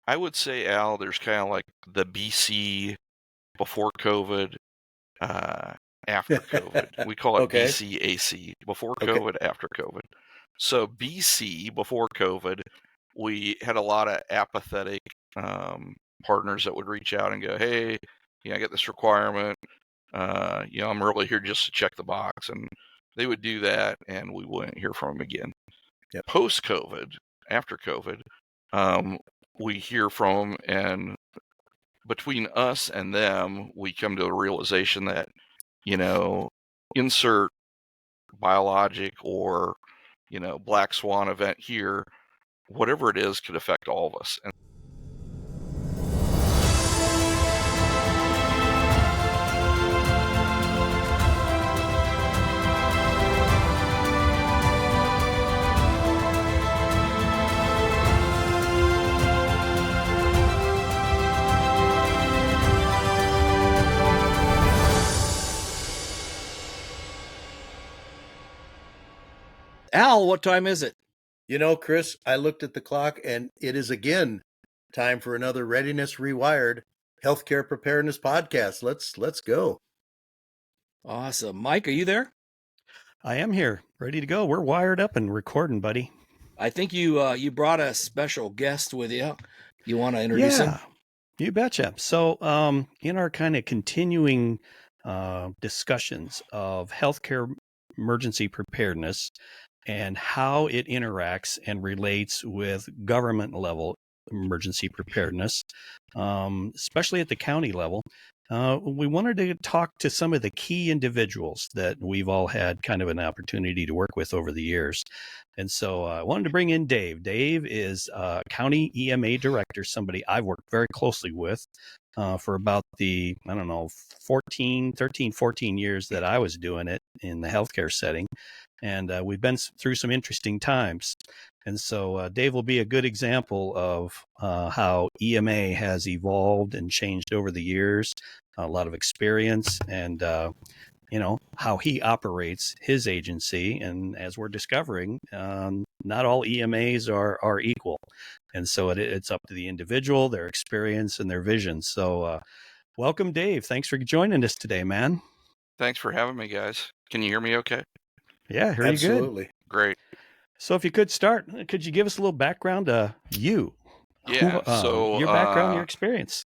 I would say, Al, there's kind of like the BC before COVID, uh, after COVID. We call it Okay. BCAC, before Okay. COVID, after COVID. So BC, before COVID, we had a lot of apathetic partners that would reach out and go, hey, I get this requirement. I'm really here just to check the box. And they would do that, and we wouldn't hear from them again. Yep. Post-COVID, after COVID, um, we hear from them, and between us and them, we come to a realization that, insert biologic or, black swan event here, whatever it is could affect all of us. And Al, what time is it? Chris, I looked at the clock and it is again time for another Readiness Rewired Healthcare Preparedness podcast. Let's go. Awesome. Mike, are you there? I am here, ready to go. We're wired up and recording, buddy. I think you brought a special guest with you. You want to introduce him? You betcha. So, in our kind of continuing discussions of healthcare emergency preparedness and how it interacts and relates with government level emergency preparedness, especially at the county level, we wanted to talk to some of the key individuals that we've all had kind of an opportunity to work with over the years. And so I wanted to bring in Dave. Dave is county EMA director, somebody I've worked very closely with for about the, 13, 14 years that I was doing it in the healthcare setting. And we've been through some interesting times. And so Dave will be a good example of how EMA has evolved and changed over the years, a lot of experience, and how he operates his agency. And as we're discovering, not all EMAs are equal. And so it's up to the individual, their experience, and their vision. So welcome, Dave. Thanks for joining us today, man. thanks for having me, guys. Can you hear me okay? Yeah, hear you good. Absolutely. Great. So if you could start, could you give us a little background to you? Yeah, so your background, your experience.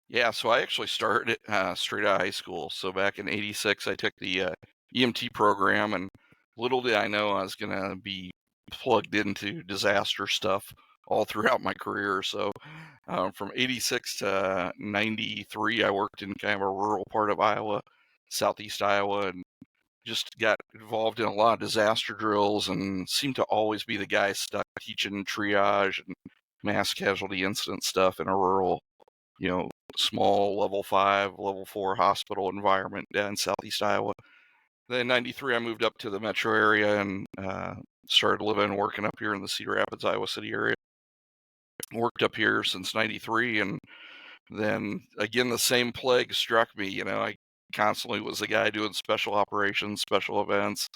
Yeah, so I actually started straight out of high school. So back in '86, I took the EMT program, and little did I know I was going to be plugged into disaster stuff all throughout my career. So from '86 to '93, I worked in kind of a rural part of Iowa, southeast Iowa, and just got involved in a lot of disaster drills and seemed to always be the guy stuck teaching triage and mass casualty incident stuff in a rural, small level 5, level 4 hospital environment down in southeast Iowa. Then in '93, I moved up to the metro area and started living and working up here in the Cedar Rapids, Iowa City area. Worked up here since '93, and then again, the same plague struck me. I constantly was the guy doing special operations, special events,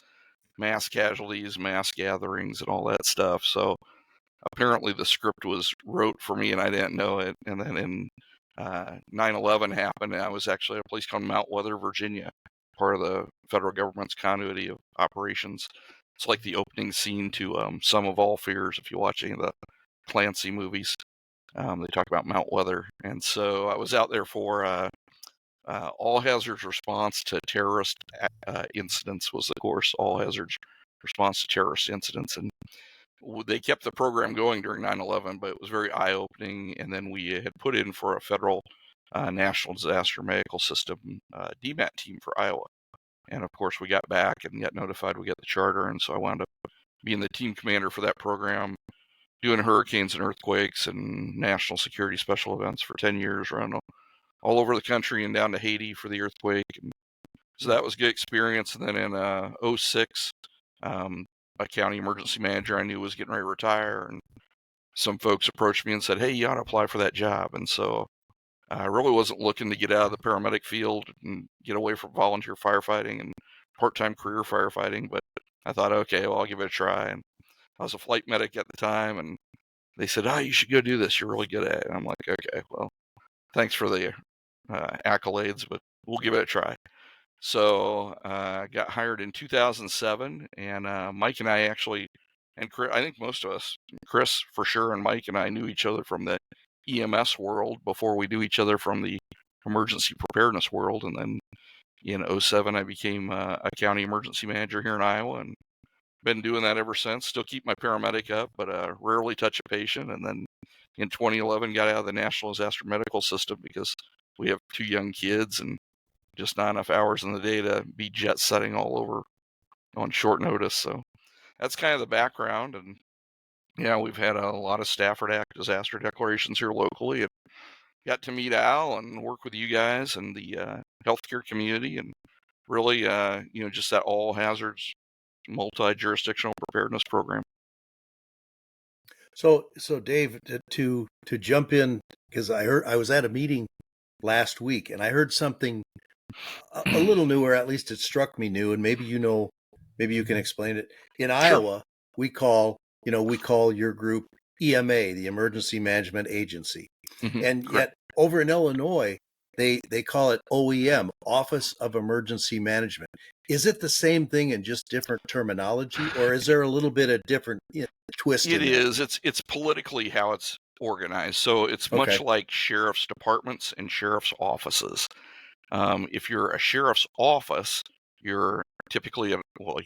mass casualties, mass gatherings, and all that stuff. So apparently the script was wrote for me and I didn't know it. And then in 9/11 happened, and I was actually at a place called Mount Weather, Virginia, part of the federal government's continuity of operations. It's like the opening scene to Sum of All Fears, if you watch any of the Clancy movies. They talk about Mount Weather. And so I was out there for all hazards response to terrorist incidents was the course, all hazards response to terrorist incidents. And they kept the program going during 9/11, but it was very eye-opening. And then we had put in for a federal National Disaster Medical System DMAT team for Iowa. And of course, we got back and got notified we got the charter. And so I wound up being the team commander for that program, doing hurricanes and earthquakes and national security special events for 10 years, around all over the country and down to Haiti for the earthquake. And so that was a good experience. And then in '06, a county emergency manager I knew was getting ready to retire, and some folks approached me and said, hey, you ought to apply for that job. And so I really wasn't looking to get out of the paramedic field and get away from volunteer firefighting and part-time career firefighting, but I thought, okay, well, I'll give it a try. And I was a flight medic at the time and they said, "Oh, you should go do this. You're really good at it." And I'm like, "Okay, well, thanks for the accolades, but we'll give it a try." So I got hired in 2007, and Mike and I actually, and Chris, I think most of us, Chris for sure, and Mike and I knew each other from the EMS world before we knew each other from the emergency preparedness world. And then in '07, I became a county emergency manager here in Iowa, and been doing that ever since. Still keep my paramedic up, but rarely touch a patient. And then in 2011, got out of the National Disaster Medical System because we have 2 young kids and just not enough hours in the day to be jet setting all over on short notice. So that's kind of the background. And yeah, we've had a lot of Stafford Act disaster declarations here locally, and got to meet Al and work with you guys and the healthcare community, and really, just that all hazards multi-jurisdictional preparedness program. So Dave, to jump in, because I was at a meeting last week and I heard something a little new, or at least it struck me new, and maybe you can explain it. In Iowa, we call your group EMA, the Emergency Management Agency, and Correct. yet over in Illinois, they call it OEM, Office of Emergency Management. Is it the same thing in just different terminology, or is there a little bit of different twist? It is. It's politically how it's organized. So it's much like sheriff's departments and sheriff's offices. If you're a sheriff's office, you're typically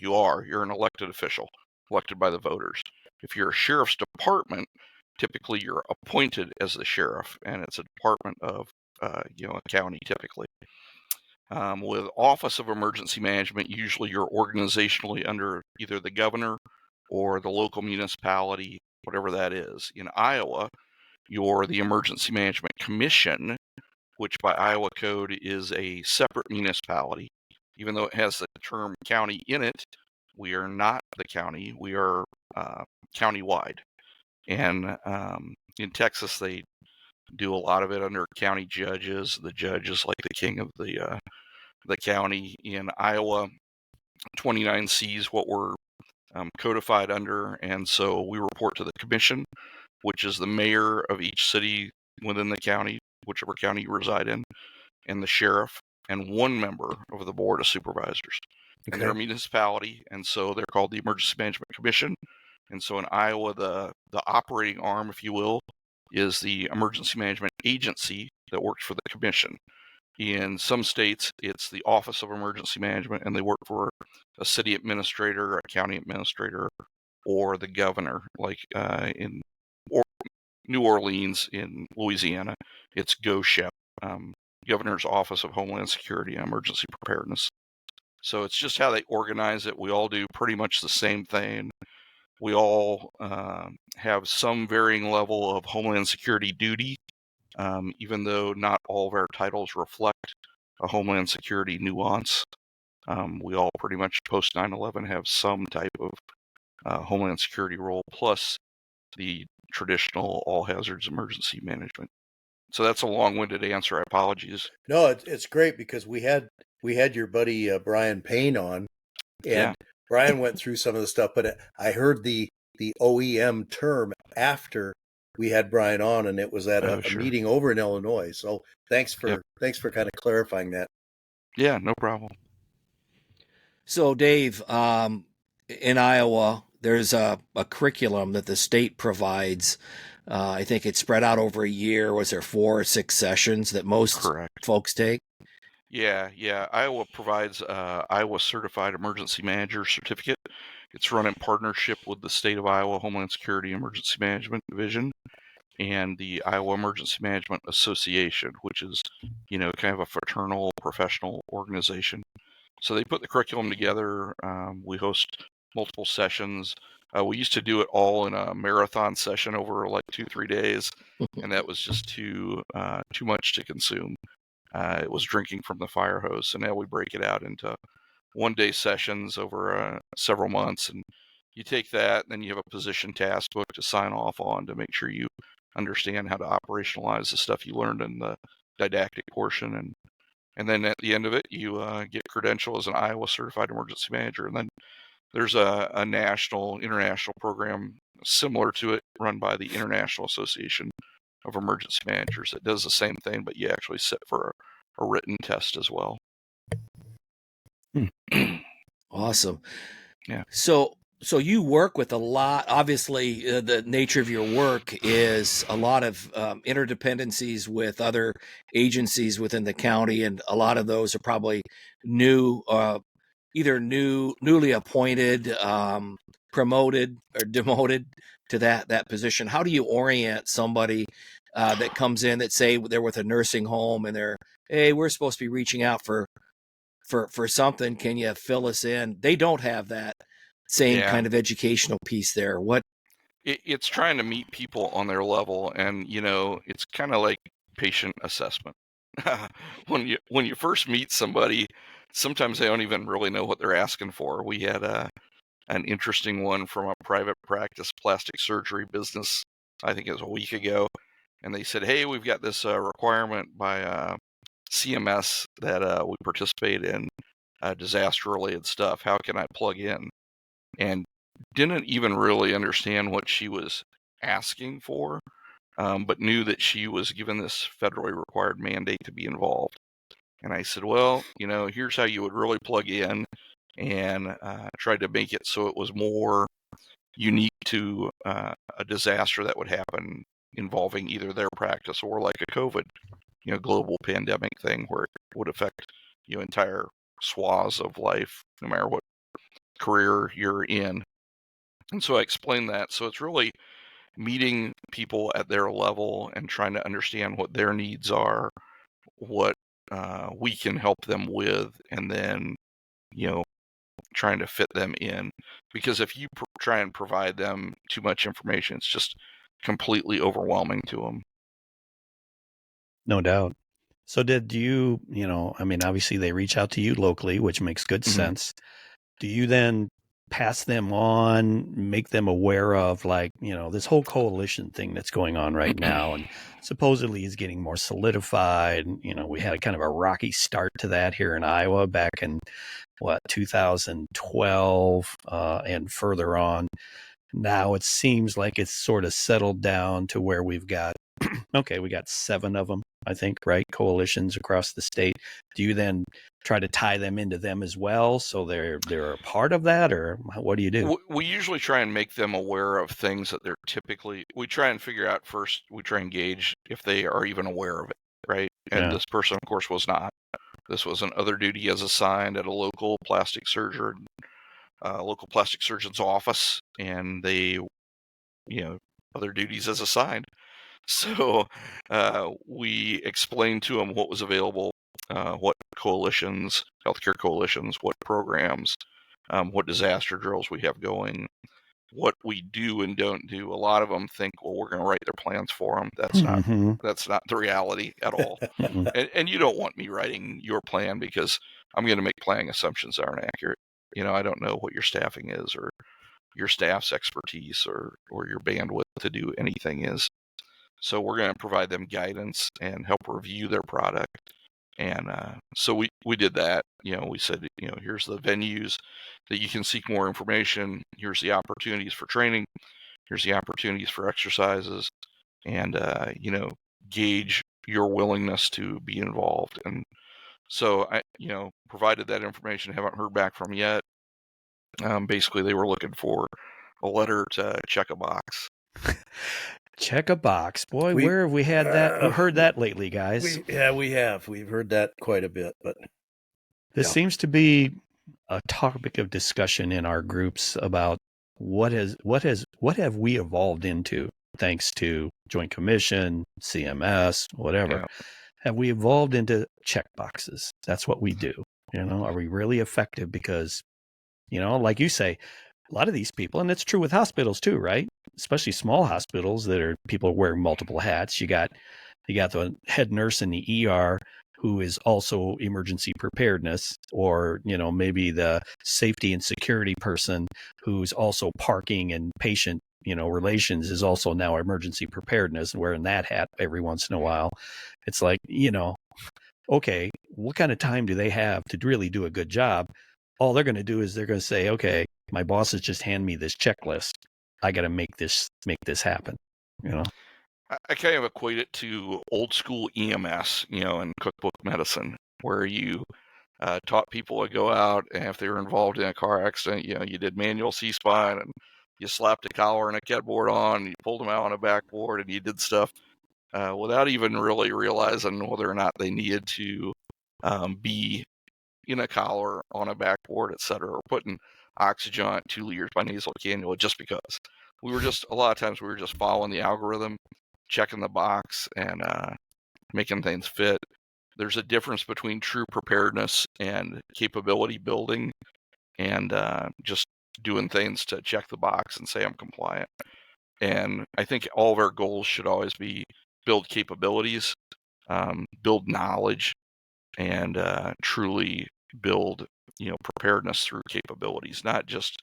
you're an elected official, elected by the voters. If you're a sheriff's department, typically you're appointed as the sheriff, and it's a department of a county typically. With Office of Emergency Management, usually you're organizationally under either the governor or the local municipality, whatever that is. In Iowa, you're the Emergency Management Commission, which by Iowa code is a separate municipality. Even though it has the term county in it, we are not the county. We are county-wide. And in Texas, they do a lot of it under county judges. The judge is like the king of the county. In Iowa, 29C is what we're codified under, and so we report to the commission, which is the mayor of each city within the county, whichever county you reside in, and the sheriff, and one member of the board of supervisors. And they're a municipality, and so they're called the Emergency Management Commission. And so in Iowa, the operating arm, if you will, is the Emergency Management Agency that works for the commission. In some states, it's the Office of Emergency Management, and they work for a city administrator, a county administrator, or the governor. Like in New Orleans in Louisiana, it's GOSHEP, Governor's Office of Homeland Security and Emergency Preparedness. So it's just how they organize it. We all do pretty much the same thing. We all have some varying level of Homeland Security duty, even though not all of our titles reflect a Homeland Security nuance. We all pretty much post 9/11 have some type of Homeland Security role, plus the traditional all hazards emergency management. So that's a long-winded answer. Apologies. No, it's great because we had your buddy Brian Payne on, and Brian went through some of the stuff, but I heard the OEM term after we had Brian on, and it was at a meeting over in Illinois. So thanks for kind of clarifying that. Yeah, no problem. So Dave, in Iowa, there's a curriculum that the state provides. I think it's spread out over a year. Was there 4 or 6 sessions that most folks take? Yeah. Iowa provides Iowa Certified Emergency Manager Certificate. It's run in partnership with the State of Iowa Homeland Security Emergency Management Division and the Iowa Emergency Management Association, which is, kind of a fraternal professional organization. So they put the curriculum together. We host multiple sessions. We used to do it all in a marathon session over like 2-3 days, and that was just too much to consume. It was drinking from the fire hose. So now we break it out into one-day sessions over several months, and you take that, and then you have a position task book to sign off on to make sure you understand how to operationalize the stuff you learned in the didactic portion, and then at the end of it, you get credential as an Iowa Certified Emergency Manager, and then there's a international program similar to it, run by the International Association of Emergency Managers. It does the same thing, but you actually sit for a written test as well. Awesome. Yeah. So you work with a lot. Obviously, the nature of your work is a lot of interdependencies with other agencies within the county, and a lot of those are probably new, either newly appointed, promoted, or demoted to that position. How do you orient somebody that comes in that, say, they're with a nursing home and they're, hey, we're supposed to be reaching out for something, can you fill us in? They don't have that same kind of educational piece there. What? It's trying to meet people on their level, and it's kind of like patient assessment. when you first meet somebody, sometimes they don't even really know what they're asking for. We had an interesting one from a private practice plastic surgery business, I think it was a week ago, and they said, hey, we've got this requirement by CMS that we participate in disaster-related stuff. How can I plug in? And didn't even really understand what she was asking for, but knew that she was given this federally required mandate to be involved. And I said, well, here's how you would really plug in, and tried to make it so it was more unique to a disaster that would happen involving either their practice or like a COVID, global pandemic thing where it would affect entire swaths of life, no matter what career you're in. And so I explained that. So it's really meeting people at their level and trying to understand what their needs are, what we can help them with, and then, trying to fit them in. Because if you try and provide them too much information, it's just completely overwhelming to them. No doubt. So did you, obviously they reach out to you locally, which makes good sense. Do you then pass them on, make them aware of this whole coalition thing that's going on right now and supposedly is getting more solidified? We had kind of a rocky start to that here in Iowa back in 2012 and further on. Now it seems like it's sort of settled down to where we've got, we got 7 of them, I think, right? Coalitions across the state. Do you then try to tie them into them as well so they're a part of that, or what do you do? We usually try and make them aware of things that we try and figure out first, we try and gauge if they are even aware of it, right? And this person, of course, was not. This was an other duty as assigned at a local plastic surgeon's office, and they, other duties as assigned. So we explained to them what was available, what coalitions, healthcare coalitions, what programs, what disaster drills we have going, what we do and don't do. A lot of them think, well, we're going to write their plans for them. That's not the reality at all. And you don't want me writing your plan, because I'm going to make planning assumptions that aren't accurate. I don't know what your staffing is, or your staff's expertise, or your bandwidth to do anything is. So we're going to provide them guidance and help review their product. And so we did that. We said, here's the venues that you can seek more information. Here's the opportunities for training. Here's the opportunities for exercises. And, gauge your willingness to be involved. And so I, provided that information. Haven't heard back from yet. Basically, they were looking for a letter to check a box. Check a box. Boy, where have we had that? We've heard that lately, guys. We have. We've heard that quite a bit. But this seems to be a topic of discussion in our groups about what have we evolved into, thanks to Joint Commission, CMS, whatever. Yeah. Have we evolved into check boxes? That's what we do. Are we really effective? Because, like you say, a lot of these people, and it's true with hospitals too, right? Especially small hospitals that are people wearing multiple hats. You got the head nurse in the ER who is also emergency preparedness, or, maybe the safety and security person who's also parking and patient, relations is also now emergency preparedness, and wearing that hat every once in a while. It's like, okay, what kind of time do they have to really do a good job? All they're going to do is they're going to say, okay, my boss has just handed me this checklist. I got to make this happen. You know. I kind of equate it to old school EMS, in cookbook medicine, where you taught people to go out, and if they were involved in a car accident, you did manual C-spine, and you slapped a collar and a ketboard on, and you pulled them out on a backboard, and you did stuff without even really realizing whether or not they needed to be in a collar, on a backboard, etc., or putting oxygen on 2 liters by nasal cannula just because. A lot of times we were just following the algorithm, checking the box, and making things fit. There's a difference between true preparedness and capability building, and just doing things to check the box and say I'm compliant. And I think all of our goals should always be build capabilities, build knowledge, and truly build preparedness through capabilities, not just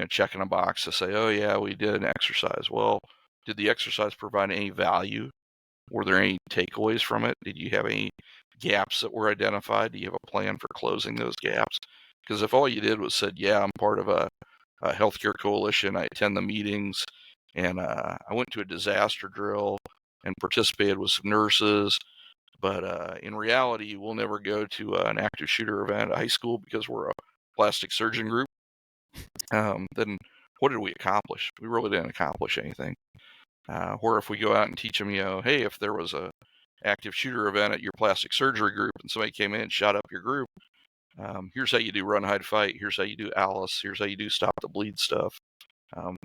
checking a box to say, oh yeah, we did an exercise. Well, did the exercise provide any value? Were there any takeaways from it? Did you have any gaps that were identified? Do you have a plan for closing those gaps? Because if all you did was said, yeah, I'm part of a healthcare coalition, I attend the meetings, and I went to a disaster drill and participated with some nurses, but in reality, we'll never go to an active shooter event at high school because we're a plastic surgeon group, then what did we accomplish? We really didn't accomplish anything. Or if we go out and teach them, hey, if there was a active shooter event at your plastic surgery group and somebody came in and shot up your group, here's how you do run, hide, fight. Here's how you do Alice. Here's how you do stop the bleed stuff.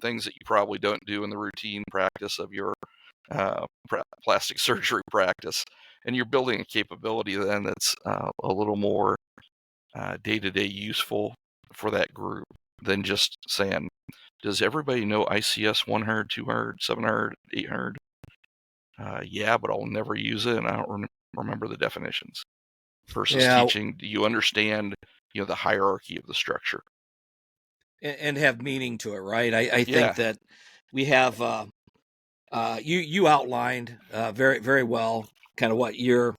Things that you probably don't do in the routine practice of your plastic surgery practice. And you're building a capability then that's a little more day-to-day useful for that group than just saying, does everybody know ICS 100, 200, 700, 800? Yeah, but I'll never use it, and I don't remember the definitions. Versus teaching, do you understand, the hierarchy of the structure? And have meaning to it, right? I think that we have, you outlined very, very well kind of what your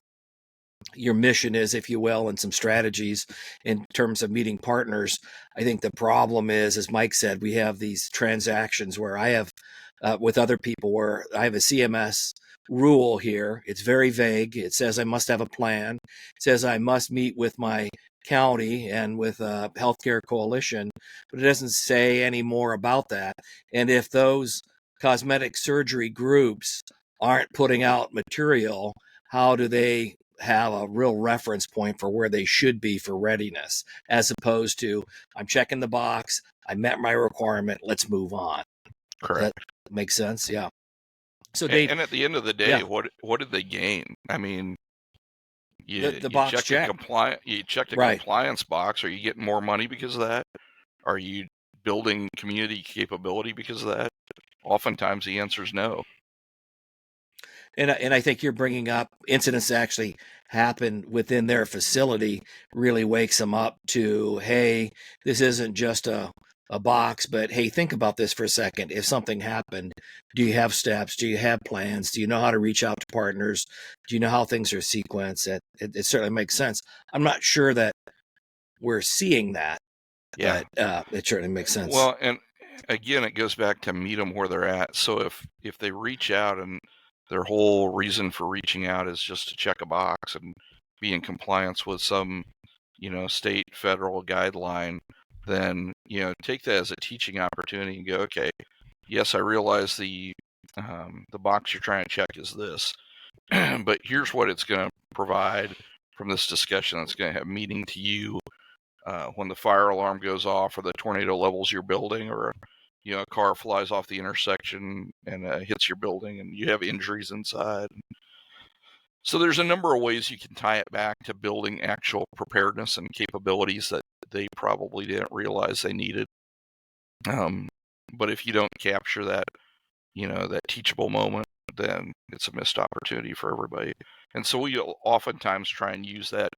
mission is, if you will, and some strategies in terms of meeting partners. I think the problem is, as Mike said, we have these transactions where I have with other people where I have a CMS rule here. It's very vague. It says I must have a plan. It says I must meet with my county and with a healthcare coalition, but it doesn't say any more about that. And if those cosmetic surgery groups aren't putting out material, how do they have a real reference point for where they should be for readiness, as opposed to I'm checking the box, I met my requirement, let's move on. Correct. That makes sense. Yeah. So Dave, and at the end of the day, what did they gain? I mean, you check the compliance box. Are you getting more money because of that? Are you building community capability because of that? Oftentimes the answer is no. And I think you're bringing up incidents that actually happen within their facility really wakes them up to, hey, this isn't just a box, but hey, think about this for a second. If something happened, do you have steps? Do you have plans? Do you know how to reach out to partners? Do you know how things are sequenced? It certainly makes sense. I'm not sure that we're seeing that, but it certainly makes sense. Well, and again, it goes back to meet them where they're at. So if they reach out and their whole reason for reaching out is just to check a box and be in compliance with some, state, federal guideline, then, take that as a teaching opportunity and go, okay, yes, I realize the box you're trying to check is this, but here's what it's going to provide from this discussion that's going to have meaning to you when the fire alarm goes off or the tornado levels your building, or a car flies off the intersection and hits your building and you have injuries inside. So there's a number of ways you can tie it back to building actual preparedness and capabilities that they probably didn't realize they needed. But if you don't capture that, that teachable moment, then it's a missed opportunity for everybody. And so we oftentimes try and use that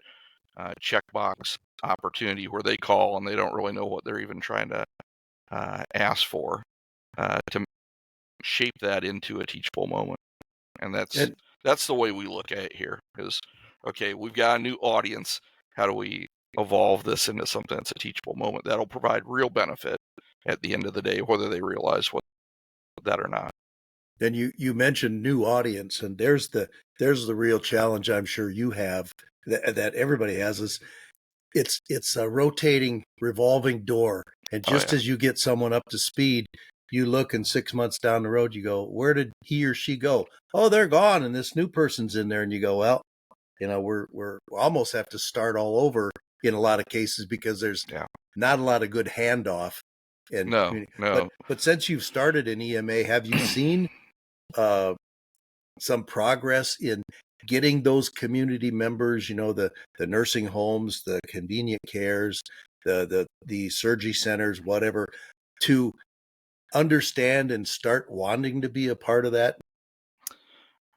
checkbox opportunity where they call and they don't really know what they're even trying to ask for, to shape that into a teachable moment. And that's the way we look at it here is, okay, we've got a new audience. How do we evolve this into something that's a teachable moment that'll provide real benefit at the end of the day, whether they realize what that or not. And you mentioned new audience, and there's the real challenge I'm sure you have that everybody has is it's a rotating revolving door, and just as you get someone up to speed, you look and 6 months down the road you go, where did he or she go? Oh, they're gone, and this new person's in there, and you go, well, we're almost have to start all over in a lot of cases because there's not a lot of good handoff. And no. But since you've started in EMA, have you seen some progress in getting those community members, the nursing homes, the convenient cares, the surgery centers, whatever, to understand and start wanting to be a part of that?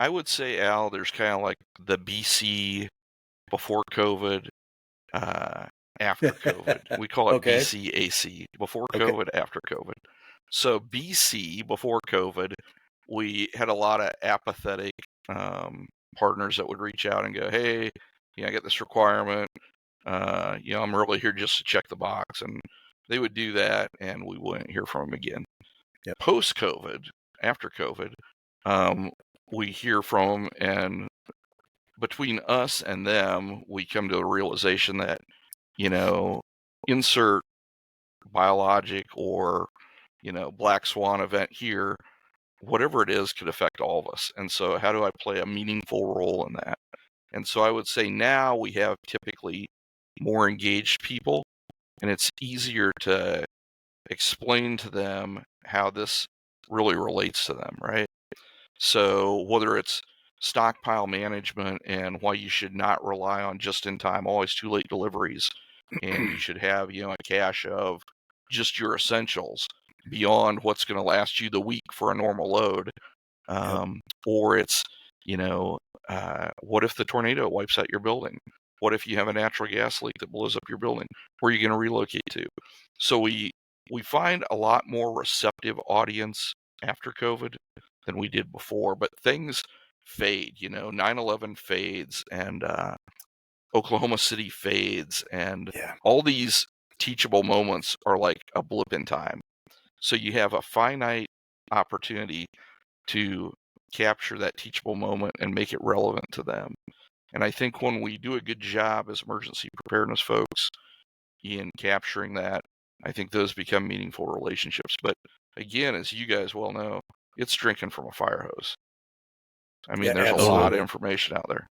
I would say, Al, there's kind of like the BC before COVID, after COVID. We call it Okay. BCAC, before Okay. COVID, after COVID. So BC, before COVID, we had a lot of apathetic partners that would reach out and go, hey, I get this requirement. I'm really here just to check the box. And they would do that, and we wouldn't hear from them again. Yep. Post-COVID, after COVID, we hear from them, and between us and them, we come to a realization that, insert biologic or, black swan event here, whatever it is could affect all of us. And so how do I play a meaningful role in that? And so I would say now we have typically more engaged people, and it's easier to explain to them how this really relates to them, right? So whether it's stockpile management and why you should not rely on just-in-time, always too late deliveries, and you should have, a cache of just your essentials beyond what's going to last you the week for a normal load. Or it's, what if the tornado wipes out your building? What if you have a natural gas leak that blows up your building? Where are you going to relocate to? So we find a lot more receptive audience after COVID than we did before, but things fade, 9/11 fades, and Oklahoma City fades, and all these teachable moments are like a blip in time. So you have a finite opportunity to capture that teachable moment and make it relevant to them. And I think when we do a good job as emergency preparedness folks in capturing that, I think those become meaningful relationships. But again, as you guys well know, it's drinking from a fire hose. I mean, there's a lot of information out there.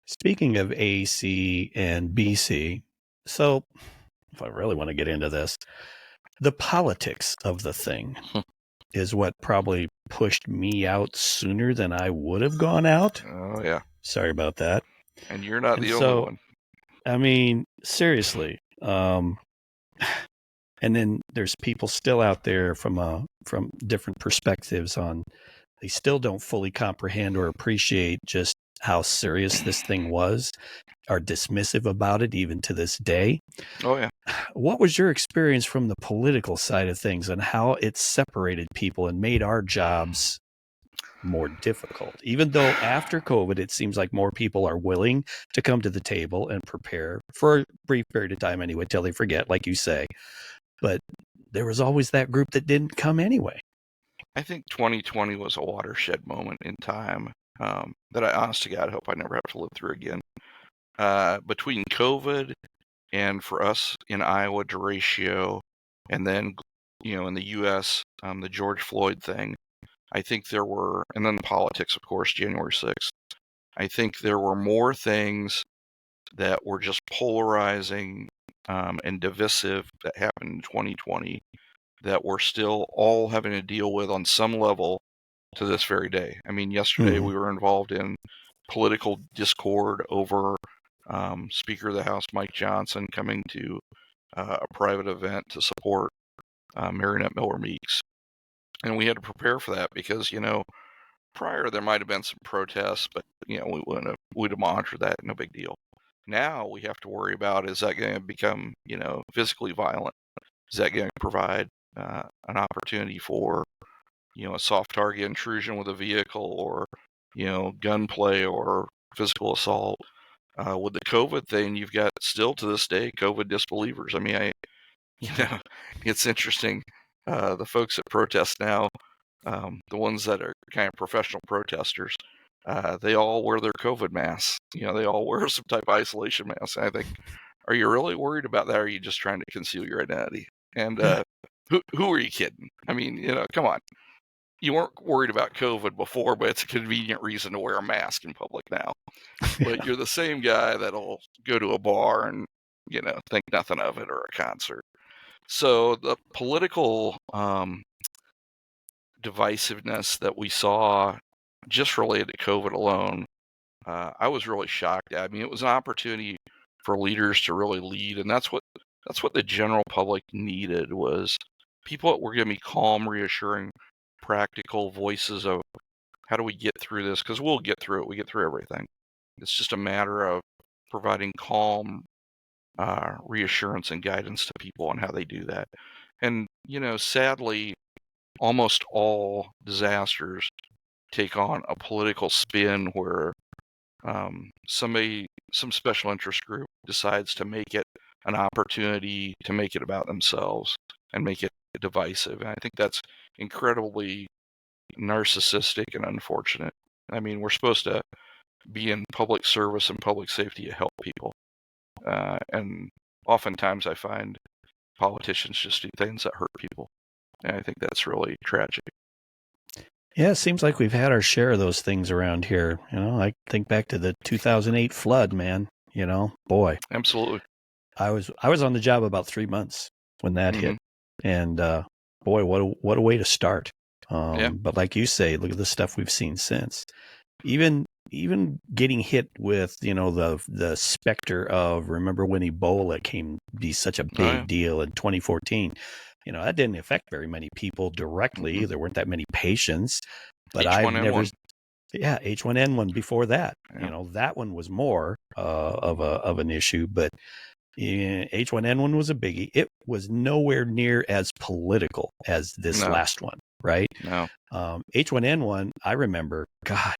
Speaking of AC and BC, so if I really want to get into this, the politics of the thing is what probably pushed me out sooner than I would have gone out. Oh, yeah. Sorry about that. And you're not the only one. I mean, seriously. And then there's people still out there from different perspectives on, they still don't fully comprehend or appreciate just how serious this thing was, are dismissive about it even to this day. Oh, yeah. What was your experience from the political side of things and how it separated people and made our jobs more difficult? Even though after COVID, it seems like more people are willing to come to the table and prepare for a brief period of time anyway, till they forget, like you say. But there was always that group that didn't come anyway. I think 2020 was a watershed moment in time that I honest to God hope I never have to live through again. Between COVID and for us in Iowa, Duratio, and then, in the U.S., the George Floyd thing, I think there were, and then politics, of course, January 6th. I think there were more things that were just polarizing and divisive that happened in 2020 that we're still all having to deal with on some level to this very day. I mean, yesterday we were involved in political discord over Speaker of the House Mike Johnson coming to a private event to support Marinette Miller Meeks. And we had to prepare for that because, prior there might have been some protests, but, we'd have monitored that, no big deal. Now we have to worry about, is that going to become, physically violent? Is that going to provide an opportunity for, a soft target intrusion with a vehicle or, gunplay or physical assault? With the COVID thing, you've got still to this day COVID disbelievers. I mean, it's interesting. The folks that protest now the ones that are kind of professional protesters, they all wear their COVID masks. They all wear some type of isolation mask. And I think, are you really worried about that, or are you just trying to conceal your identity? And who are you kidding? I mean, come on. You weren't worried about COVID before, but it's a convenient reason to wear a mask in public now. But you're the same guy that'll go to a bar and, think nothing of it, or a concert. So the political divisiveness that we saw just related to COVID alone, I was really shocked at. I mean, it was an opportunity for leaders to really lead, and that's what the general public needed, was people that were going to be calm, reassuring, practical voices of how do we get through this, because we'll get through it. We get through everything. It's just a matter of providing calm reassurance and guidance to people on how they do that. And, sadly, almost all disasters take on a political spin where some special interest group decides to make it an opportunity to make it about themselves and make it divisive. And I think that's incredibly narcissistic and unfortunate. I mean, we're supposed to be in public service and public safety to help people. And oftentimes I find politicians just do things that hurt people. And I think that's really tragic. Yeah, it seems like we've had our share of those things around here. I think back to the 2008 flood, man. Boy. Absolutely. I was on the job about 3 months when that hit. And boy, what a way to start. But like you say, look at the stuff we've seen since. Even getting hit with, the specter of, remember when Ebola came to be such a big deal in 2014? That didn't affect very many people directly. There weren't that many patients, but H1N1. H1N1 before that. Yeah. That one was more of an issue, but H1N1 was a biggie. It was nowhere near as political as this last one, right? No. H1N1, I remember, God,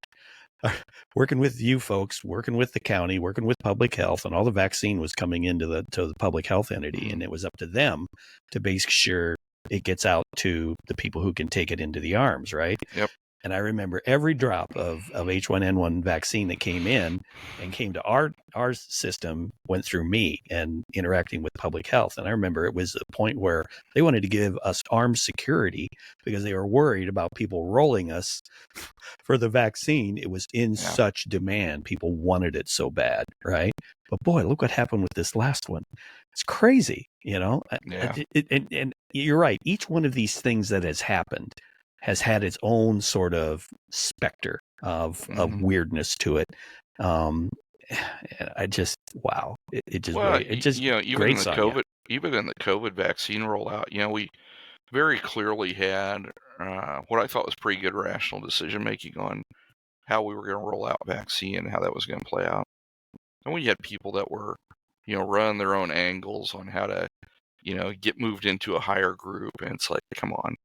working with you folks, working with the county, working with public health, and all the vaccine was coming into the public health entity, and it was up to them to make sure it gets out to the people who can take it into the arms, right? Yep. And I remember every drop of H1N1 vaccine that came in and came to our system went through me and interacting with public health. And I remember it was a point where they wanted to give us armed security because they were worried about people rolling us for the vaccine. It was in such demand. People wanted it so bad, right? But boy, look what happened with this last one. It's crazy, Yeah. And you're right. Each one of these things that has happened has had its own sort of specter of weirdness to it. I just, wow. It just even in the COVID vaccine rollout, we very clearly had what I thought was pretty good rational decision making on how we were going to roll out vaccine and how that was going to play out. And we had people that were, running their own angles on how to, get moved into a higher group. And it's like, come on.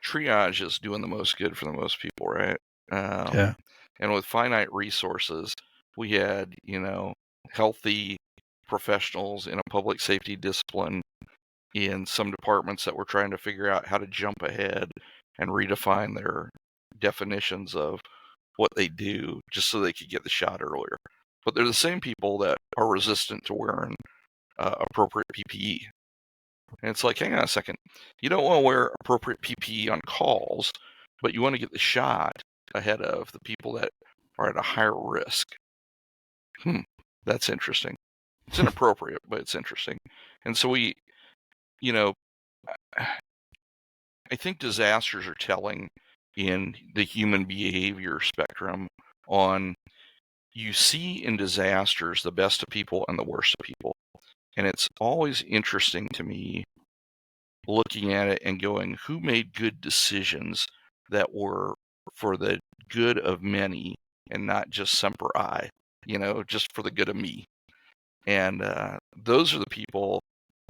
Triage is doing the most good for the most people, right? And with finite resources, we had, healthy professionals in a public safety discipline in some departments that were trying to figure out how to jump ahead and redefine their definitions of what they do just so they could get the shot earlier. But they're the same people that are resistant to wearing appropriate PPE. And it's like, hang on a second. You don't want to wear appropriate PPE on calls, but you want to get the shot ahead of the people that are at a higher risk. That's interesting. It's inappropriate, but it's interesting. And so I think disasters are telling in the human behavior spectrum on, you see in disasters the best of people and the worst of people. And it's always interesting to me looking at it and going, who made good decisions that were for the good of many and not just semper I, just for the good of me. And those are the people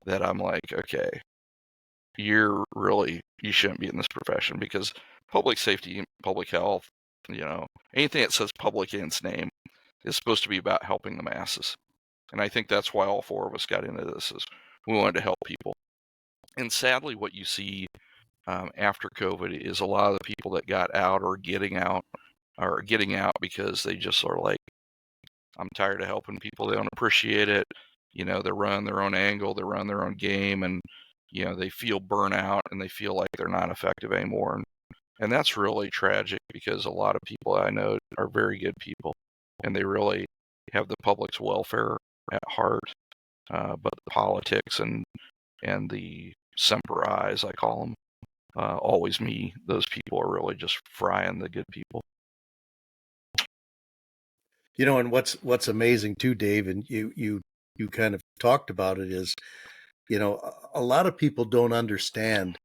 that I'm like, okay, you shouldn't be in this profession, because public safety, public health, anything that says public in its name is supposed to be about helping the masses. And I think that's why all four of us got into this, is we wanted to help people. And sadly, what you see after COVID is a lot of the people that got out or getting out because they just are like, I'm tired of helping people. They don't appreciate it. They're running their own angle, they're running their own game, and they feel burnout and they feel like they're not effective anymore. And that's really tragic because a lot of people I know are very good people and they really have the public's welfare at heart. But the politics and the semper I's, I call them, always me. Those people are really just frying the good people. And what's amazing too, Dave, and you kind of talked about it, is a lot of people don't understand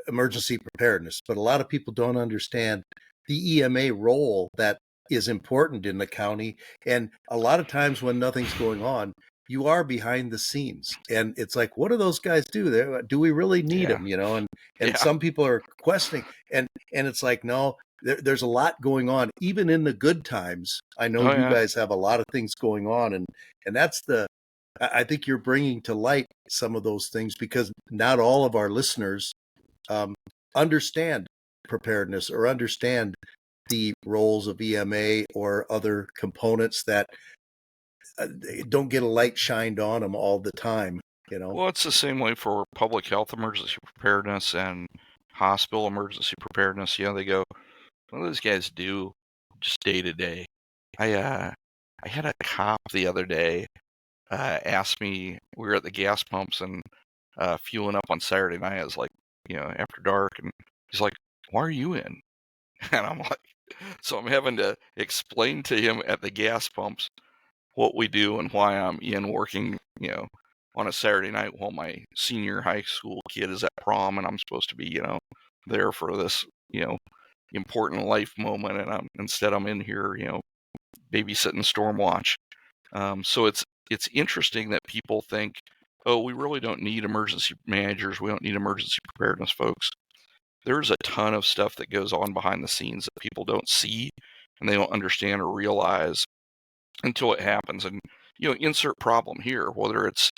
emergency preparedness, but a lot of people don't understand the EMA role that is important in the county. And a lot of times when nothing's going on, you are behind the scenes, and it's like, what do those guys do? Do we really need them? And Yeah. some people are questioning, and it's like, no, there's a lot going on, even in the good times. I know you guys have a lot of things going on, and that's I think you're bringing to light some of those things, because not all of our listeners understand preparedness or understand the roles of EMA or other components that don't get a light shined on them all the time. Well, it's the same way for public health emergency preparedness and hospital emergency preparedness. They go, what do those guys do just day to day? I had a cop the other day ask me, we were at the gas pumps and fueling up on Saturday night. I was like, after dark, and he's like, why are you in? And I'm like, so I'm having to explain to him at the gas pumps what we do and why I'm in working, on a Saturday night while my senior high school kid is at prom, and I'm supposed to be, there for this, important life moment, and I'm in here, babysitting storm watch. So it's interesting that people think, oh, we really don't need emergency managers, we don't need emergency preparedness folks. There's a ton of stuff that goes on behind the scenes that people don't see and they don't understand or realize until it happens. And insert problem here, whether it's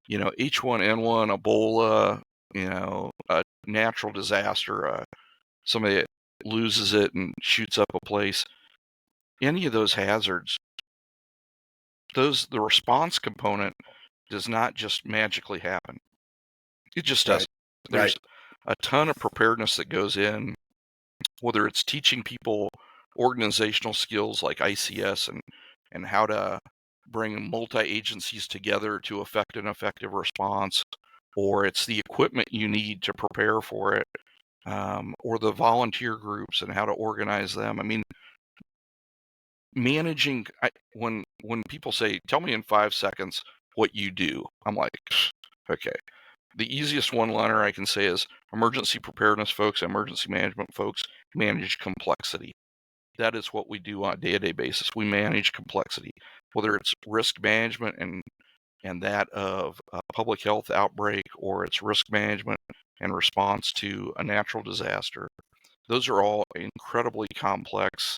H1N1, Ebola, a natural disaster, somebody that loses it and shoots up a place, any of those hazards, the response component does not just magically happen. It just doesn't. There's a ton of preparedness that goes in, whether it's teaching people organizational skills like ICS and how to bring multi-agencies together to effect an effective response, or it's the equipment you need to prepare for it, or the volunteer groups and how to organize them. I mean, managing, when people say, tell me in 5 seconds what you do, I'm like, okay. The easiest one-liner I can say is emergency preparedness folks, emergency management folks manage complexity. That is what we do on a day-to-day basis. We manage complexity, whether it's risk management and that of a public health outbreak, or it's risk management and response to a natural disaster. Those are all incredibly complex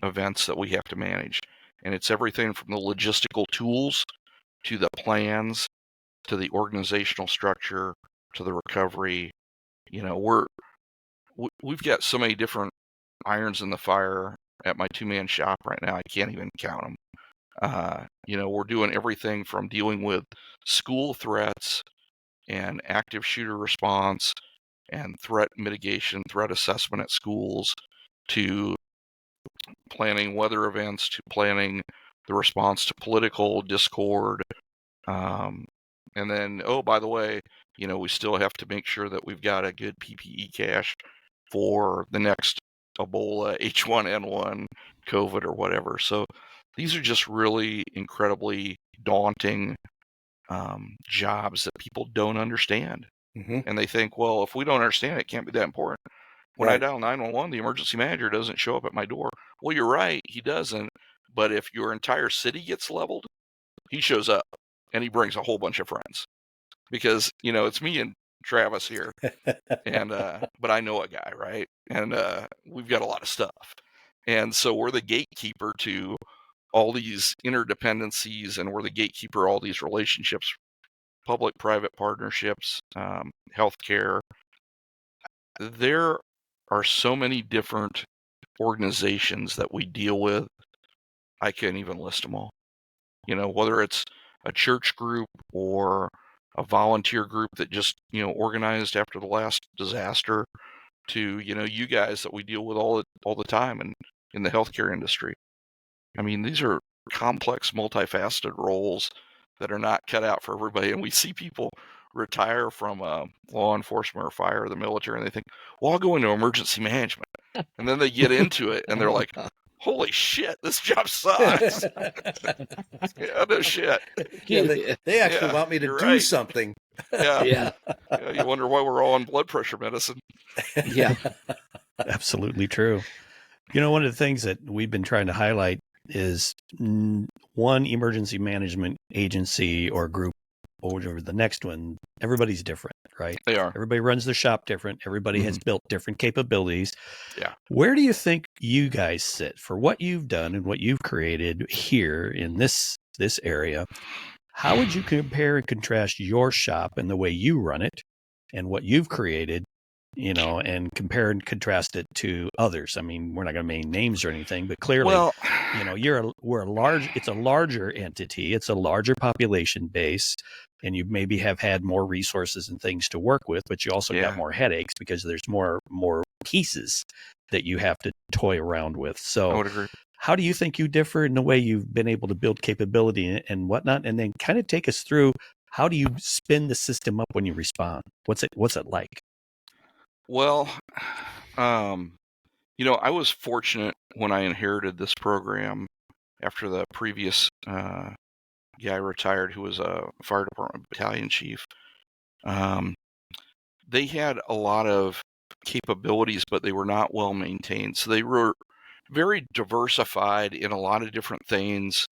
events that we have to manage. And it's everything from the logistical tools to the plans to the organizational structure to the recovery. We've got so many different irons in the fire at my two-man shop right now, I can't even count them. We're doing everything from dealing with school threats and active shooter response and threat mitigation, threat assessment at schools, to planning weather events, to planning the response to political discord. And then, oh, by the way, we still have to make sure that we've got a good PPE cache for the next Ebola, H1N1, COVID, or whatever. So these are just really incredibly daunting jobs that people don't understand. Mm-hmm. And they think, well, if we don't understand it, it can't be that important. When I dial 911, the emergency manager doesn't show up at my door. Well, you're right, he doesn't. But if your entire city gets leveled, he shows up and he brings a whole bunch of friends. Because, it's me and Travis here. And but I know a guy, right? And we've got a lot of stuff. And so we're the gatekeeper to all these interdependencies, and we're the gatekeeper of all these relationships public-private partnerships, healthcare. There are so many different organizations that we deal with. I can't even list them all. Whether it's a church group or a volunteer group that just, organized after the last disaster, to, you guys that we deal with all the time in the healthcare industry. I mean, these are complex, multifaceted roles that are not cut out for everybody. And we see people retire from law enforcement or fire or the military, and they think, well, I'll go into emergency management. And then they get into it, and they're like, holy shit, this job sucks. Yeah, no shit. Yeah, they actually want me to do something. Yeah. You wonder why we're all on blood pressure medicine. Yeah. Absolutely true. One of the things that we've been trying to highlight is one emergency management agency or group over the next one. Everybody's different, right? They are. Everybody runs their shop different. Everybody has built different capabilities. Yeah. Where do you think you guys sit for what you've done and what you've created here in this area? How would you compare and contrast your shop and the way you run it and what you've created, and compare and contrast it to others? I mean, we're not going to name names or anything, but clearly, it's a larger entity. It's a larger population base, and you maybe have had more resources and things to work with, but you also got more headaches because there's more pieces that you have to toy around with. So I would agree. how do you think you differ in the way you've been able to build capability and whatnot? And then kind of take us through, how do you spin the system up when you respond? What's it like? Well, I was fortunate when I inherited this program after the previous guy retired, who was a fire department battalion chief. They had a lot of capabilities, but they were not well maintained. So they were very diversified in a lot of different things.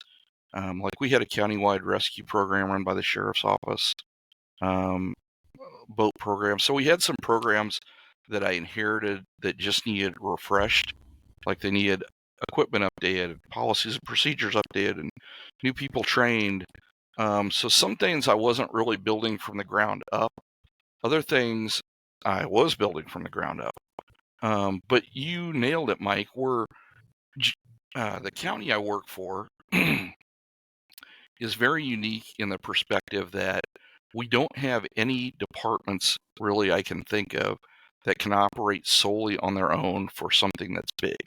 Like we had a countywide rescue program run by the sheriff's office, boat program. So we had some programs that I inherited that just needed refreshed, like they needed equipment updated, policies and procedures updated, and new people trained. So some things I wasn't really building from the ground up. Other things I was building from the ground up. But you nailed it, Mike. The county I work for is very unique in the perspective that we don't have any departments really I can think of that can operate solely on their own for something that's big.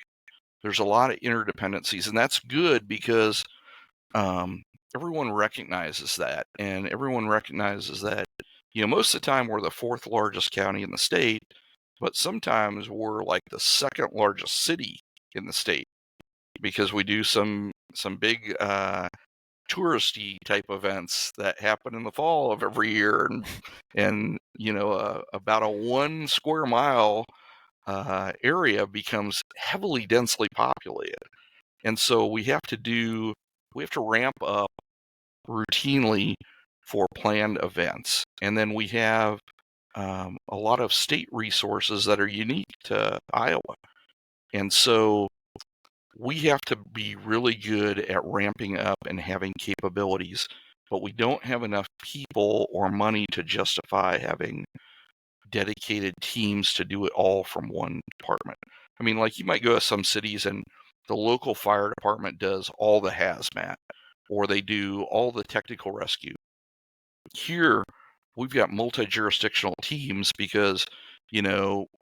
There's a lot of interdependencies, and that's good because everyone recognizes that, and everyone recognizes that, most of the time we're the fourth largest county in the state, but sometimes we're like the second largest city in the state because we do some big touristy type events that happen in the fall of every year, and about a 1 square mile area becomes heavily densely populated, and so we have to ramp up routinely for planned events. And then we have a lot of state resources that are unique to Iowa, and so we have to be really good at ramping up and having capabilities, but we don't have enough people or money to justify having dedicated teams to do it all from one department. I mean, like you might go to some cities and the local fire department does all the hazmat, or they do all the technical rescue. Here, we've got multi-jurisdictional teams because,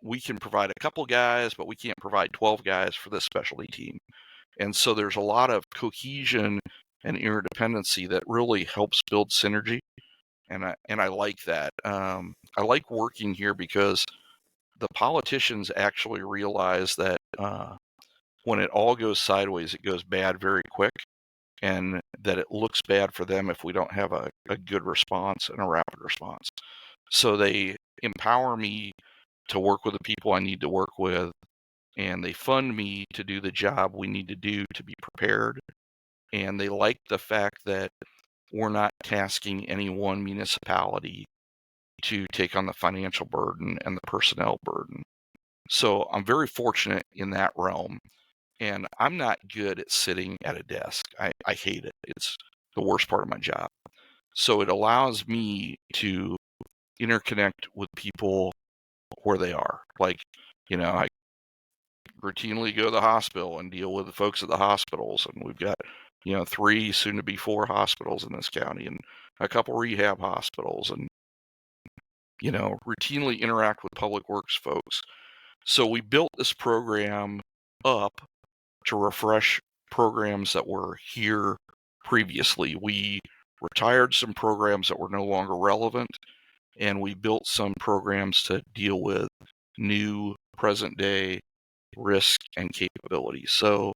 we can provide a couple guys, but we can't provide 12 guys for this specialty team. And so there's a lot of cohesion and interdependency that really helps build synergy. And I like that. I like working here because the politicians actually realize that when it all goes sideways, it goes bad very quick, and that it looks bad for them if we don't have a good response and a rapid response. So they empower me to work with the people I need to work with, and they fund me to do the job we need to do to be prepared. And they like the fact that we're not tasking any one municipality to take on the financial burden and the personnel burden. So I'm very fortunate in that realm. And I'm not good at sitting at a desk. I hate it. It's the worst part of my job. So it allows me to interconnect with people where they are. Like, I routinely go to the hospital and deal with the folks at the hospitals, and we've got 3, soon to be 4 hospitals in this county, and a couple rehab hospitals, and routinely interact with public works folks. So we built this program up to refresh programs that were here previously. We retired some programs that were no longer relevant, and we built some programs to deal with new present day risk and capabilities. So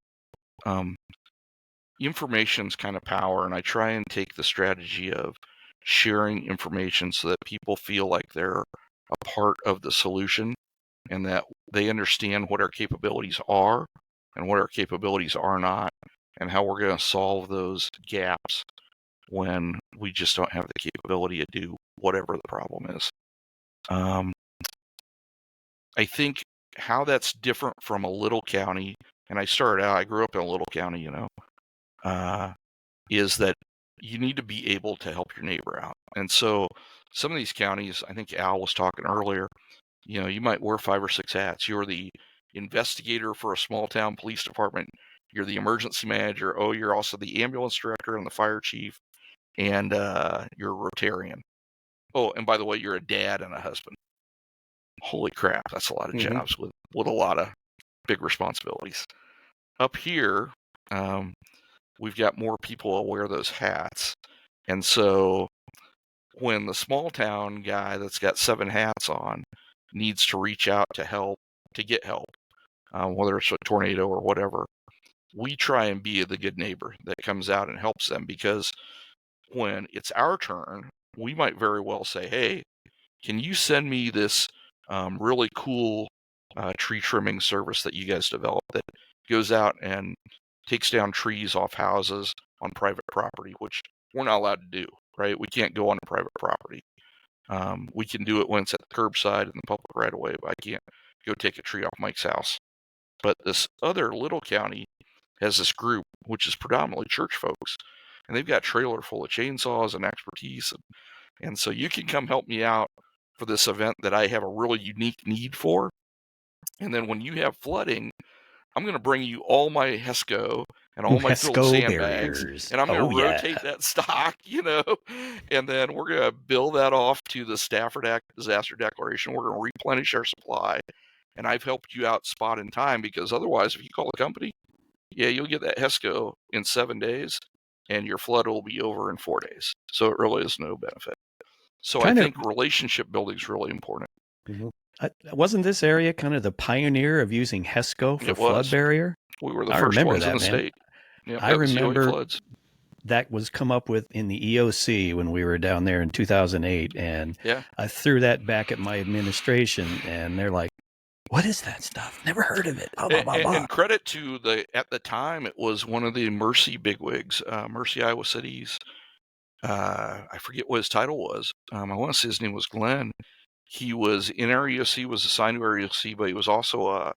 information's kind of power, and I try and take the strategy of sharing information so that people feel like they're a part of the solution and that they understand what our capabilities are and what our capabilities are not, and how we're going to solve those gaps when we just don't have the capability to do whatever the problem is. I think how that's different from a little county, and I grew up in a little county, is that you need to be able to help your neighbor out. And so some of these counties, I think Al was talking earlier, you might wear 5 or 6 hats. You're the investigator for a small town police department. You're the emergency manager. Oh, you're also the ambulance director and the fire chief, and you're a Rotarian. Oh, and by the way, you're a dad and a husband. Holy crap, that's a lot of jobs with a lot of big responsibilities. Up here, we've got more people who wear those hats. And so when the small town guy that's got 7 hats on needs to reach out to get help, whether it's a tornado or whatever, we try and be the good neighbor that comes out and helps them, because when it's our turn, we might very well say, hey, can you send me this really cool tree trimming service that you guys developed that goes out and takes down trees off houses on private property, which we're not allowed to do, right? We can't go on private property. We can do it when it's at the curbside in the public right of way, but I can't go take a tree off Mike's house. But this other little county has this group, which is predominantly church folks, and they've got a trailer full of chainsaws and expertise. And so you can come help me out for this event that I have a really unique need for. And then when you have flooding, I'm going to bring you all my HESCO and all my filled sandbags, barriers. and I'm going to rotate that stock, and then we're going to bill that off to the Stafford Act disaster declaration. We're going to replenish our supply, and I've helped you out spot in time, because otherwise, if you call the company, you'll get that HESCO in 7 days, and your flood will be over in 4 days. So it really is no benefit. So I think relationship building is really important. Mm-hmm. Wasn't this area kind of the pioneer of using HESCO for flood barrier? We were the first ones in the state. Yep, I remember that was come up with in the EOC when we were down there in 2008, and I threw that back at my administration, and they're like, what is that stuff? Never heard of it. Blah, blah, blah, blah. And credit to at the time, it was one of the Mercy bigwigs, Mercy, Iowa City's, I forget what his title was. I want to say his name was Glenn. He was in our EOC, was assigned to our EOC, but he was also a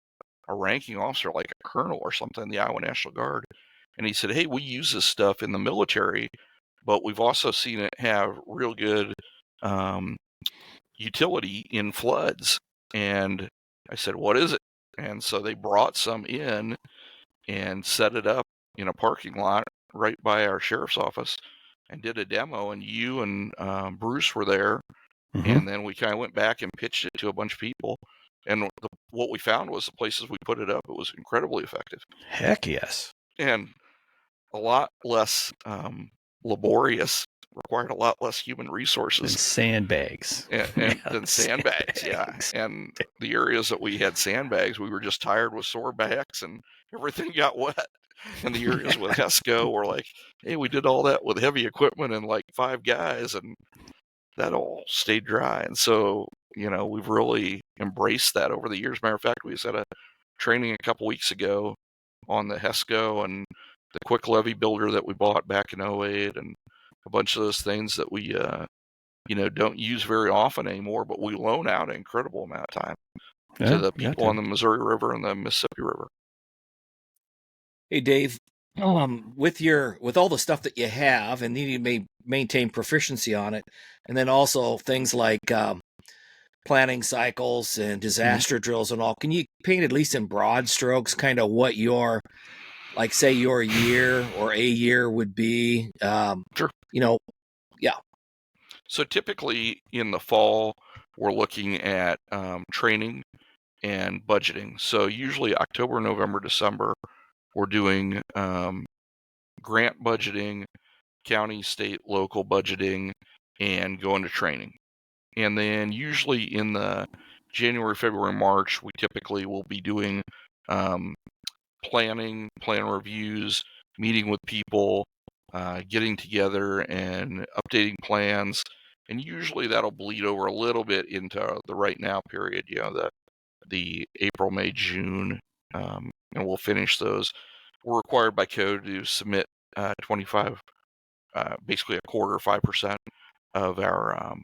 ranking officer, like a colonel or something in the Iowa National Guard. And he said, hey, we use this stuff in the military, but we've also seen it have real good utility in floods. And I said, what is it? And so they brought some in and set it up in a parking lot right by our sheriff's office and did a demo, and you and Bruce were there. And then we kind of went back and pitched it to a bunch of people. And what we found was the places we put it up, it was incredibly effective. Heck yes. And a lot less laborious, required a lot less human resources. Than sandbags. Than sandbags, yeah. And the areas that we had sandbags, we were just tired with sore backs and everything got wet. And the areas with HESCO were like, hey, we did all that with heavy equipment and like 5 guys, and that all stayed dry. And so, we've really embraced that over the years. Matter of fact, we just had a training a couple weeks ago on the HESCO and the quick levee builder that we bought back in 2008, and a bunch of those things that we, don't use very often anymore, but we loan out an incredible amount of time to the people on the Missouri River and the Mississippi River. Hey, Dave, with all the stuff that you have and you need to maintain proficiency on it, and then also things like planning cycles and disaster drills and all, can you paint at least in broad strokes kind of what your, like, say your year or a year would be? Sure. Yeah. So typically in the fall, we're looking at training and budgeting. So usually October, November, December, we're doing grant budgeting, county, state, local budgeting, and going to training. And then usually in the January, February, March, we typically will be doing plan reviews, meeting with people, getting together and updating plans. And usually that'll bleed over a little bit into the right now period, the April, May, June, and we'll finish those. We're required by code to submit 25, basically a quarter, 5% of our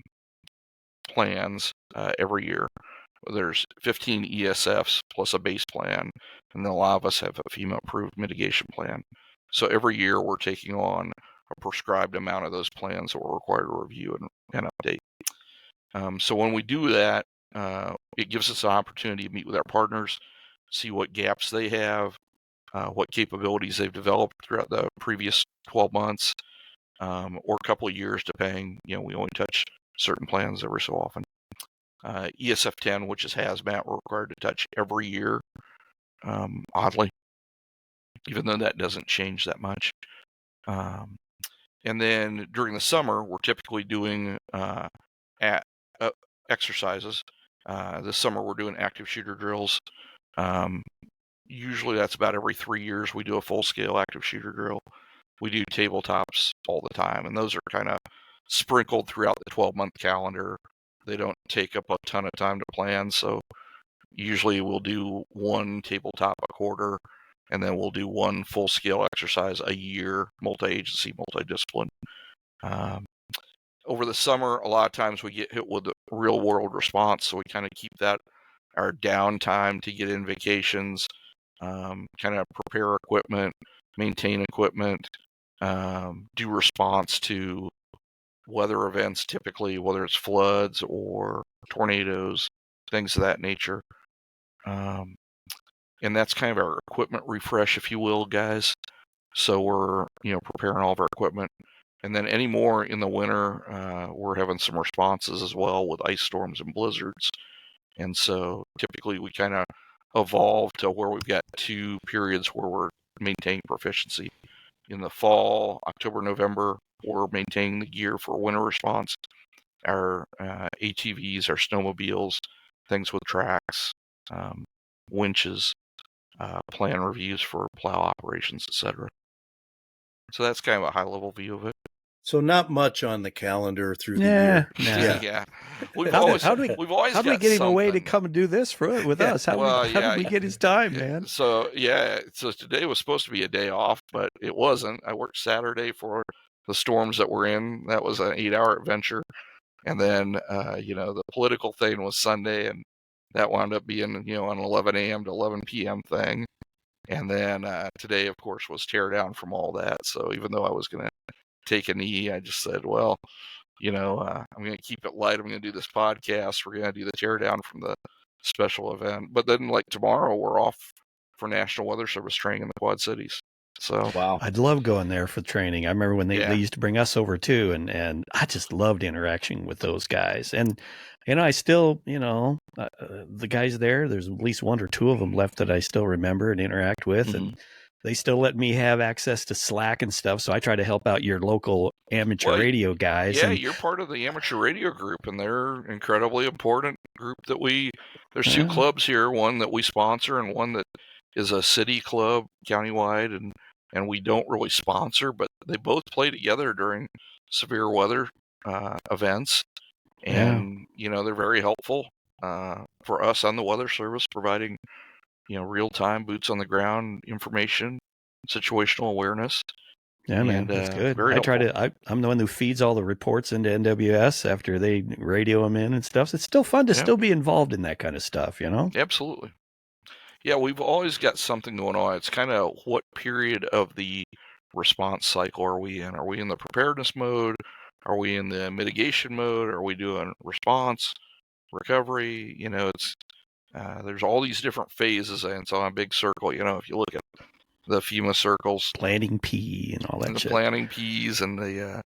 plans every year. There's 15 ESFs plus a base plan, and then a lot of us have a FEMA-approved mitigation plan. So every year we're taking on a prescribed amount of those plans that we're required to review and update. So when we do that, it gives us an opportunity to meet with our partners, see what gaps they have, what capabilities they've developed throughout the previous 12 months, or a couple of years, depending. We only touch certain plans every so often. ESF 10, which is hazmat, we're required to touch every year, oddly, even though that doesn't change that much. And then during the summer, we're typically doing exercises. This summer, we're doing active shooter drills. Usually that's about every 3 years we do a full-scale active shooter drill. We do tabletops all the time, and those are kind of sprinkled throughout the 12-month calendar. They don't take up a ton of time to plan, so usually we'll do one tabletop a quarter, and then we'll do one full-scale exercise a year, multi-agency, multidiscipline. Over the summer, a lot of times we get hit with a real-world response, so we kind of keep that our downtime to get in vacations, kind of prepare equipment, maintain equipment, do response to weather events, typically, whether it's floods or tornadoes, things of that nature. And that's kind of our equipment refresh, if you will, guys. So we're, preparing all of our equipment. And then any more in the winter, we're having some responses as well with ice storms and blizzards. And so typically we kind of evolve to where we've got 2 periods where we're maintaining proficiency. In the fall, October, November, we're maintaining the gear for winter response. Our ATVs, our snowmobiles, things with tracks, winches, plan reviews for plow operations, etc. So that's kind of a high-level view of it. So not much on the calendar through the year. Yeah. How do we get him away to come and do this with us? How did we get his time, man? So today was supposed to be a day off, but it wasn't. I worked Saturday for the storms that were in. That was an 8-hour adventure. And then, the political thing was Sunday, and that wound up being, an 11 a.m. to 11 p.m. thing. And then today, of course, was tear down from all that. So even though I was going to take a knee, I just said, well, I'm going to keep it light. I'm going to do this podcast. We're going to do the tear down from the special event. But then, like, tomorrow, we're off for National Weather Service training in the Quad Cities. So wow, I'd love going there for training. I remember when they used to bring us over too, and I just loved interaction with those guys. And I still, the guys there's at least 1 or 2 of them left that I still remember and interact with, Mhm. and they still let me have access to Slack and stuff. So I try to help out your local amateur radio guys. Yeah, you're part of the amateur radio group, and they're an incredibly important group that there's 2 clubs here, one that we sponsor and one that is a city club countywide, and we don't really sponsor, but they both play together during severe weather events. And, they're very helpful for us on the Weather Service, providing, real-time boots on the ground information, situational awareness. Yeah, man, that's good. Very helpful. I'm the one who feeds all the reports into NWS after they radio them in and stuff. So it's still fun to still be involved in that kind of stuff, Absolutely. Yeah, we've always got something going on. It's kind of what period of the response cycle are we in? Are we in the preparedness mode? Are we in the mitigation mode? Are we doing response, recovery? It's there's all these different phases, and it's on a big circle. If you look at the FEMA circles, Planting P and all that and the shit. planning Ps and the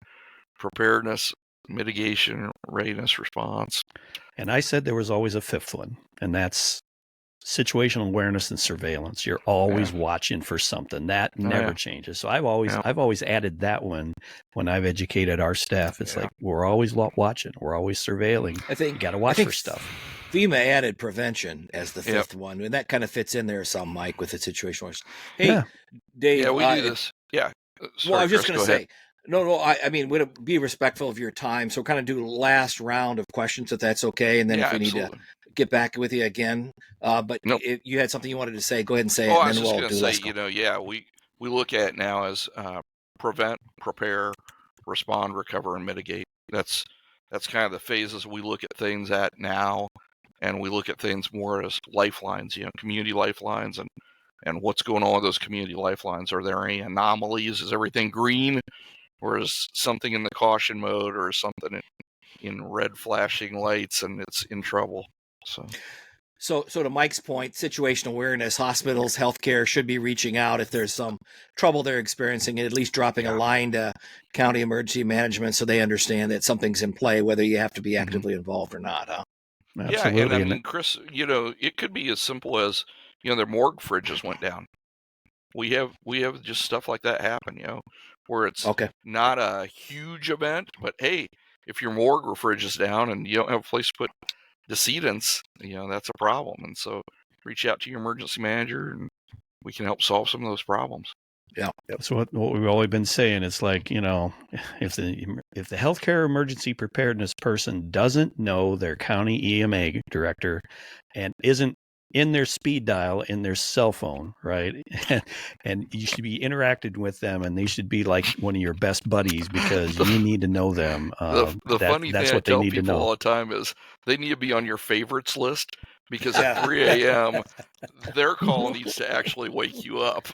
preparedness, mitigation, readiness, response. And I said there was always a fifth one, and that's situational awareness and surveillance. You're always watching for something. That never changes. So I've always added that one when I've educated our staff. It's like we're always watching, we're always surveilling. I think you got to watch for stuff. FEMA added prevention as the fifth one, and that kind of fits in there some, Mike, with the situational awareness. Hey, Dave. Yeah, we do this. Yeah. Sorry, I was just going to say, no. I mean, we'd be respectful of your time, so kind of do the last round of questions if that's okay, and then if we need to get back with you again. But if you had something you wanted to say, go ahead and say it. I was just going to say, we look at it now as prevent, prepare, respond, recover, and mitigate. That's kind of the phases we look at things at now, and we look at things more as lifelines, community lifelines, and what's going on with those community lifelines. Are there any anomalies? Is everything green, or is something in the caution mode, or is something in red flashing lights and it's in trouble? So to Mike's point, situational awareness, hospitals, healthcare should be reaching out if there's some trouble they're experiencing, and at least dropping a line to county emergency management so they understand that something's in play, whether you have to be actively involved or not. Huh? Absolutely. Yeah, and I mean, Chris, it could be as simple as their morgue fridges went down. We have just stuff like that happen, where it's not a huge event, but hey, if your morgue fridge is down and you don't have a place to put decedents, that's a problem. And so reach out to your emergency manager and we can help solve some of those problems. Yeah. So what we've always been saying, it's like, if the healthcare emergency preparedness person doesn't know their county EMA director and isn't in their speed dial in their cell phone, right? And you should be interacting with them, and they should be like one of your best buddies because you need to know them. The funny thing I tell people all the time is they need to be on your favorites list, because at 3 a.m. their call needs to actually wake you up.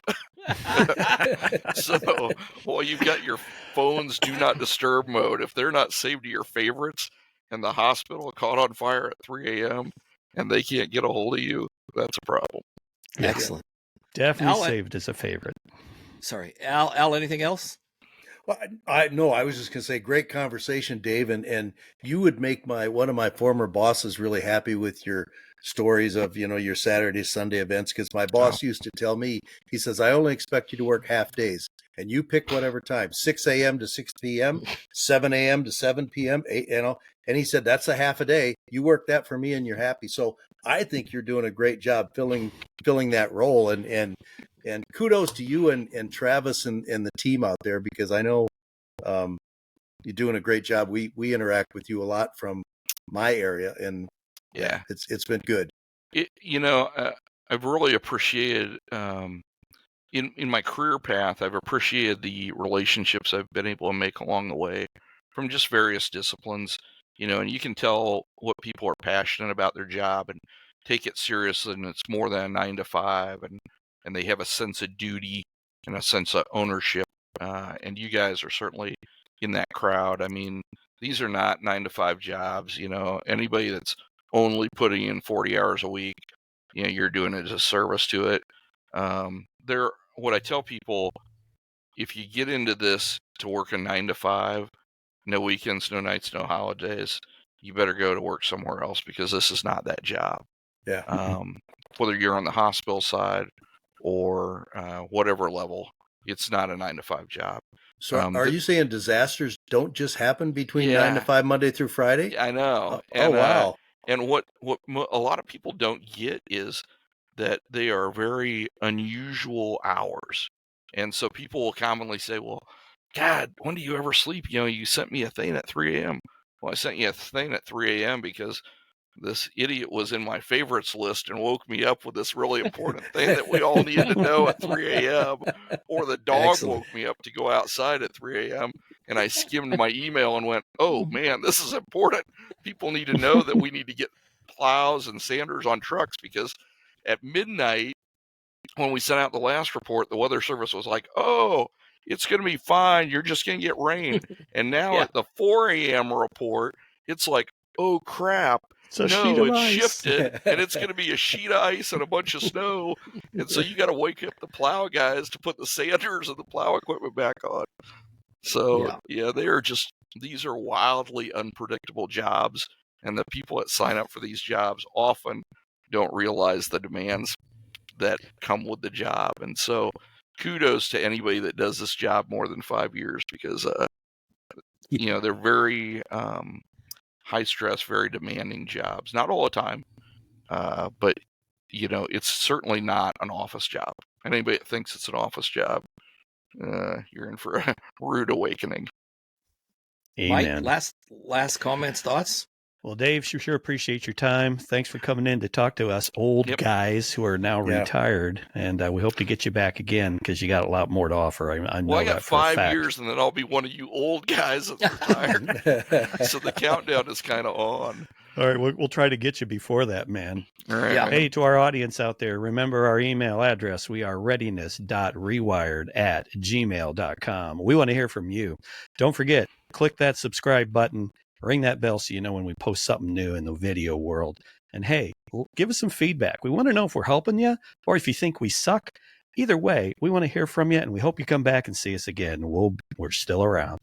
So while you've got your phone's do not disturb mode, if they're not saved to your favorites and the hospital caught on fire at 3 a.m. and they can't get a hold of you, that's a problem. Excellent. Definitely saved as a favorite. Sorry. Al, anything else? Well, I was just going to say, great conversation, Dave, and you would make one of my former bosses really happy with your stories of, your Saturday, Sunday events, because my boss used to tell me, he says, I only expect you to work half days, and you pick whatever time, 6 a.m. to 6 p.m., 7 a.m. to 7 p.m., and he said, that's a half a day. You work that for me and you're happy. So I think you're doing a great job filling that role, and kudos to you and Travis and the team out there, because I know you're doing a great job. We interact with you a lot from my area, and it's been good. I've really appreciated in my career path, I've appreciated the relationships I've been able to make along the way from just various disciplines, and you can tell what people are passionate about their job and take it seriously, and it's more than a 9 to 5, and they have a sense of duty and a sense of ownership. And you guys are certainly in that crowd. I mean, these are not 9 to 5 jobs. Anybody that's only putting in 40 hours a week, you're doing it as a service to it. What I tell people, if you get into this to work a 9 to 5, no weekends, no nights, no holidays, you better go to work somewhere else, because this is not that job. Yeah. Whether you're on the hospital side or whatever level, it's not a 9 to 5 job. So are you saying disasters don't just happen between 9 to 5, Monday through Friday? I know. Wow. And what a lot of people don't get is that they are very unusual hours. And so people will commonly say, well, God, when do you ever sleep? You sent me a thing at 3 a.m. Well, I sent you a thing at 3 a.m. because this idiot was in my favorites list and woke me up with this really important thing that we all needed to know at 3 a.m. Or the dog woke me up to go outside at 3 a.m. and I skimmed my email and went, oh man, this is important. People need to know that we need to get plows and sanders on trucks, because at midnight, when we sent out the last report, the Weather Service was like, "Oh, it's going to be fine. You're just going to get rain." And now Yeah. at the 4 a.m. report, it's like, "Oh crap! It's a sheet of it's ice. shifted, and it's going to be a sheet of ice and a bunch of snow." And so you got to wake up the plow guys to put the sanders and the plow equipment back on. So yeah, these are wildly unpredictable jobs, and the people that sign up for these jobs often don't realize the demands that come with the job. And so kudos to anybody that does this job more than 5 years, because they're very high stress, very demanding jobs. Not all the time, but it's certainly not an office job. And anybody that thinks it's an office job, you're in for a rude awakening. Amen. Mike, last comments, thoughts? Well, Dave, sure appreciate your time. Thanks for coming in to talk to us old guys who are now retired, and we hope to get you back again because you got a lot more to offer. I know I got that for a 5 fact. years, and then I'll be one of you old guys that's retired. So the countdown is kind of on. All right, we'll try to get you before that, man. All right. Yeah. Hey, to our audience out there, remember our email address. We are readiness.rewired@gmail.com. We want to hear from you. Don't forget, click that subscribe button, ring that bell so you know when we post something new in the video world. And hey, give us some feedback. We want to know if we're helping you or if you think we suck. Either way, we want to hear from you, and we hope you come back and see us again. We're still around.